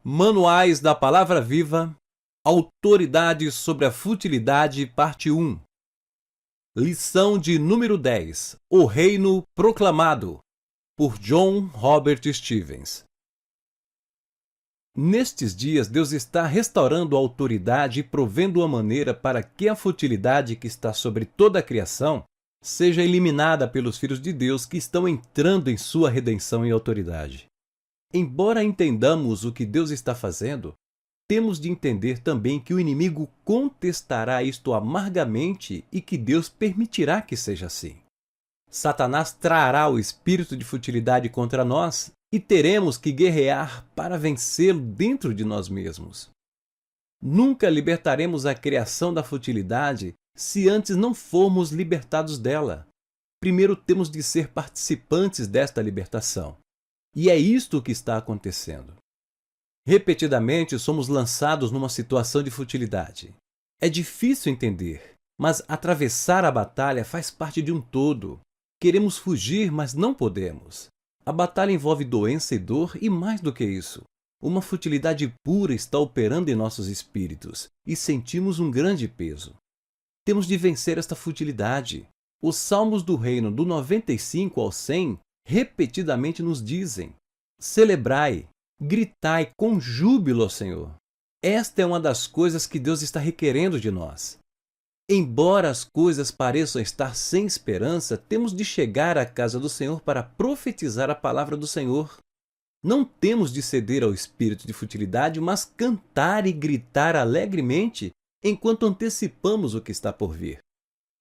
Manuais da Palavra Viva, Autoridade sobre a Futilidade, Parte 1. Lição de número 10. O Reino Proclamado, por John Robert Stevens. Nestes dias, Deus está restaurando a autoridade e provendo uma maneira para que a futilidade que está sobre toda a criação seja eliminada pelos filhos de Deus que estão entrando em sua redenção e autoridade. Embora entendamos o que Deus está fazendo, temos de entender também que o inimigo contestará isto amargamente e que Deus permitirá que seja assim. Satanás trará o espírito de futilidade contra nós e teremos que guerrear para vencê-lo dentro de nós mesmos. Nunca libertaremos a criação da futilidade se antes não formos libertados dela. Primeiro temos de ser participantes desta libertação. E é isto que está acontecendo. Repetidamente somos lançados numa situação de futilidade. É difícil entender, mas atravessar a batalha faz parte de um todo. Queremos fugir, mas não podemos. A batalha envolve doença e dor e mais do que isso. Uma futilidade pura está operando em nossos espíritos e sentimos um grande peso. Temos de vencer esta futilidade. Os Salmos do Reino, do 95 ao 100, repetidamente nos dizem: celebrai, gritai com júbilo ao Senhor. Esta é uma das coisas que Deus está requerendo de nós. Embora as coisas pareçam estar sem esperança, temos de chegar à casa do Senhor para profetizar a palavra do Senhor. Não temos de ceder ao espírito de futilidade, mas cantar e gritar alegremente enquanto antecipamos o que está por vir.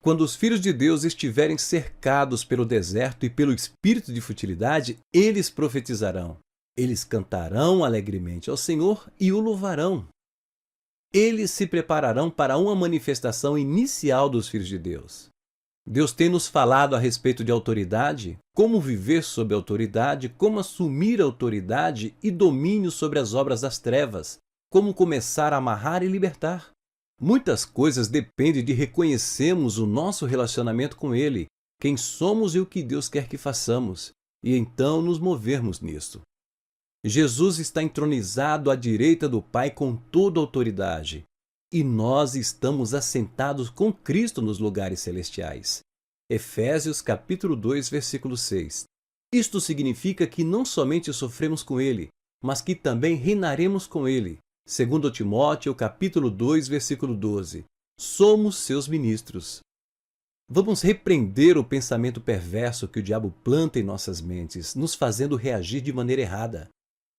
Quando os filhos de Deus estiverem cercados pelo deserto e pelo espírito de futilidade, eles profetizarão. Eles cantarão alegremente ao Senhor e o louvarão. Eles se prepararão para uma manifestação inicial dos filhos de Deus. Deus tem nos falado a respeito de autoridade, como viver sob autoridade, como assumir autoridade e domínio sobre as obras das trevas, como começar a amarrar e libertar. Muitas coisas dependem de reconhecermos o nosso relacionamento com Ele, quem somos e o que Deus quer que façamos, e então nos movermos nisto. Jesus está entronizado à direita do Pai com toda autoridade, e nós estamos assentados com Cristo nos lugares celestiais. Efésios capítulo 2, versículo 6. Isto significa que não somente sofremos com Ele, mas que também reinaremos com Ele. Segundo Timóteo, capítulo 2, versículo 12. Somos seus ministros. Vamos repreender o pensamento perverso que o diabo planta em nossas mentes, nos fazendo reagir de maneira errada.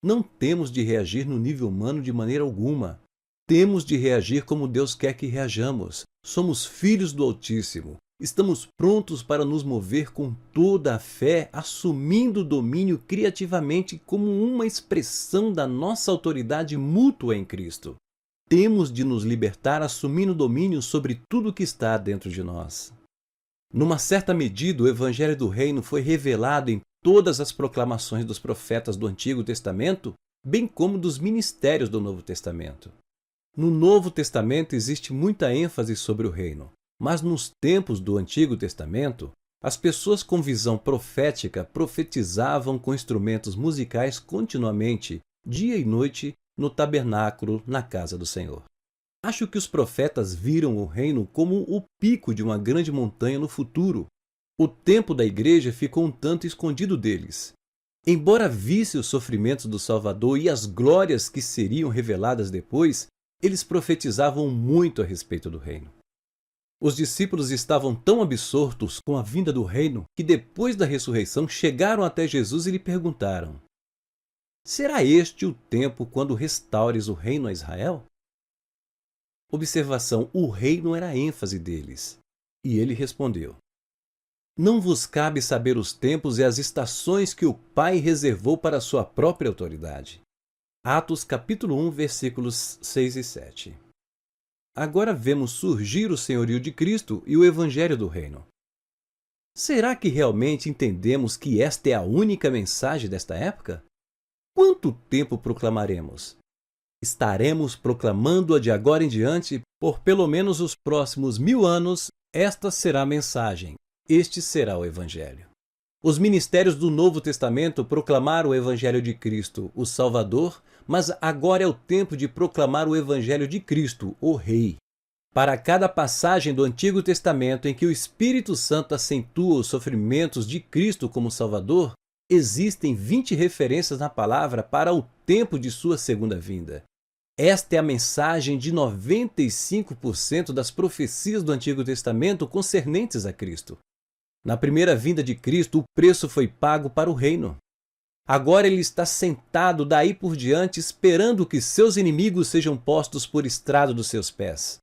Não temos de reagir no nível humano de maneira alguma. Temos de reagir como Deus quer que reajamos. Somos filhos do Altíssimo. Estamos prontos para nos mover com toda a fé, assumindo o domínio criativamente como uma expressão da nossa autoridade mútua em Cristo. Temos de nos libertar assumindo o domínio sobre tudo que está dentro de nós. Numa certa medida, o Evangelho do Reino foi revelado em todas as proclamações dos profetas do Antigo Testamento, bem como dos ministérios do Novo Testamento. No Novo Testamento existe muita ênfase sobre o reino. Mas nos tempos do Antigo Testamento, as pessoas com visão profética profetizavam com instrumentos musicais continuamente, dia e noite, no tabernáculo, na casa do Senhor. Acho que os profetas viram o reino como o pico de uma grande montanha no futuro. O tempo da igreja ficou um tanto escondido deles. Embora visse os sofrimentos do Salvador e as glórias que seriam reveladas depois, eles profetizavam muito a respeito do reino. Os discípulos estavam tão absortos com a vinda do reino que depois da ressurreição chegaram até Jesus e lhe perguntaram: será este o tempo quando restaures o reino a Israel? Observação: o reino era a ênfase deles. E ele respondeu: não vos cabe saber os tempos e as estações que o Pai reservou para a sua própria autoridade. Atos capítulo 1, versículos 6 e 7. Agora vemos surgir o senhorio de Cristo e o Evangelho do Reino. Será que realmente entendemos que esta é a única mensagem desta época? Quanto tempo proclamaremos? Estaremos proclamando-a de agora em diante por pelo menos os próximos 1000 anos. Esta será a mensagem. Este será o Evangelho. Os ministérios do Novo Testamento proclamaram o Evangelho de Cristo, o Salvador, mas agora é o tempo de proclamar o Evangelho de Cristo, o Rei. Para cada passagem do Antigo Testamento em que o Espírito Santo acentua os sofrimentos de Cristo como Salvador, existem 20 referências na palavra para o tempo de sua segunda vinda. Esta é a mensagem de 95% das profecias do Antigo Testamento concernentes a Cristo. Na primeira vinda de Cristo, o preço foi pago para o reino. Agora ele está sentado daí por diante, esperando que seus inimigos sejam postos por estrado dos seus pés.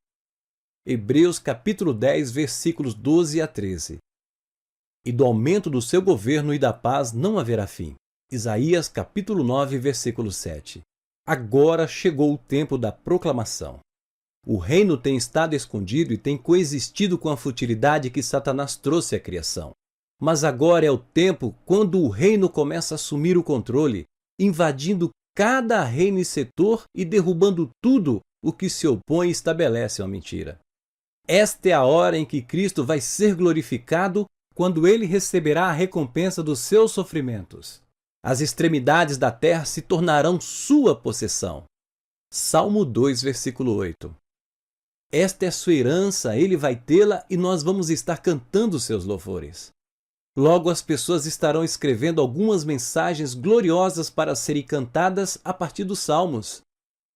Hebreus capítulo 10, versículos 12 a 13. E do aumento do seu governo e da paz não haverá fim. Isaías capítulo 9, versículo 7. Agora chegou o tempo da proclamação. O reino tem estado escondido e tem coexistido com a futilidade que Satanás trouxe à criação. Mas agora é o tempo quando o reino começa a assumir o controle, invadindo cada reino e setor e derrubando tudo o que se opõe e estabelece uma mentira. Esta é a hora em que Cristo vai ser glorificado, quando ele receberá a recompensa dos seus sofrimentos. As extremidades da terra se tornarão sua possessão. Salmo 2, versículo 8. Esta é sua herança, ele vai tê-la e nós vamos estar cantando seus louvores. Logo as pessoas estarão escrevendo algumas mensagens gloriosas para serem cantadas a partir dos salmos,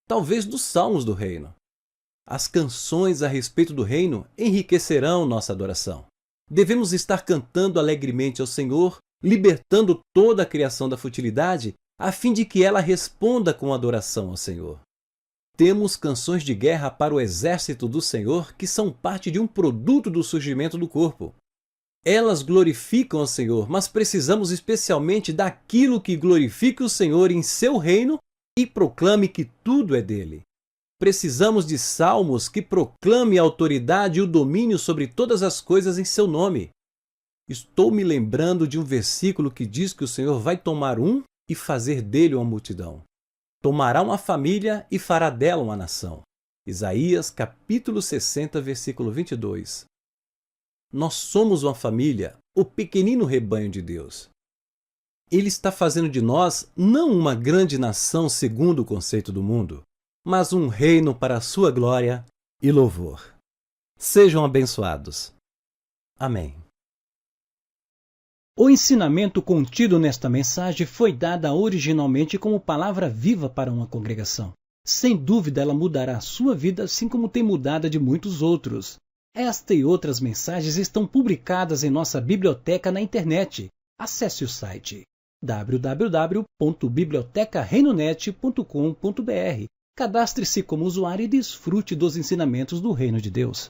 talvez dos salmos do reino. As canções a respeito do reino enriquecerão nossa adoração. Devemos estar cantando alegremente ao Senhor, libertando toda a criação da futilidade, a fim de que ela responda com adoração ao Senhor. Temos canções de guerra para o exército do Senhor que são parte de um produto do surgimento do corpo. Elas glorificam o Senhor, mas precisamos especialmente daquilo que glorifique o Senhor em seu reino e proclame que tudo é dele. Precisamos de salmos que proclame a autoridade e o domínio sobre todas as coisas em seu nome. Estou me lembrando de um versículo que diz que o Senhor vai tomar um e fazer dele uma multidão. Tomará uma família e fará dela uma nação. Isaías, capítulo 60, versículo 22. Nós somos uma família, o pequenino rebanho de Deus. Ele está fazendo de nós não uma grande nação segundo o conceito do mundo, mas um reino para a sua glória e louvor. Sejam abençoados. Amém. O ensinamento contido nesta mensagem foi dada originalmente como palavra viva para uma congregação. Sem dúvida, ela mudará a sua vida, assim como tem mudado a de muitos outros. Esta e outras mensagens estão publicadas em nossa biblioteca na internet. Acesse o site www.bibliotecareinonet.com.br. Cadastre-se como usuário e desfrute dos ensinamentos do Reino de Deus.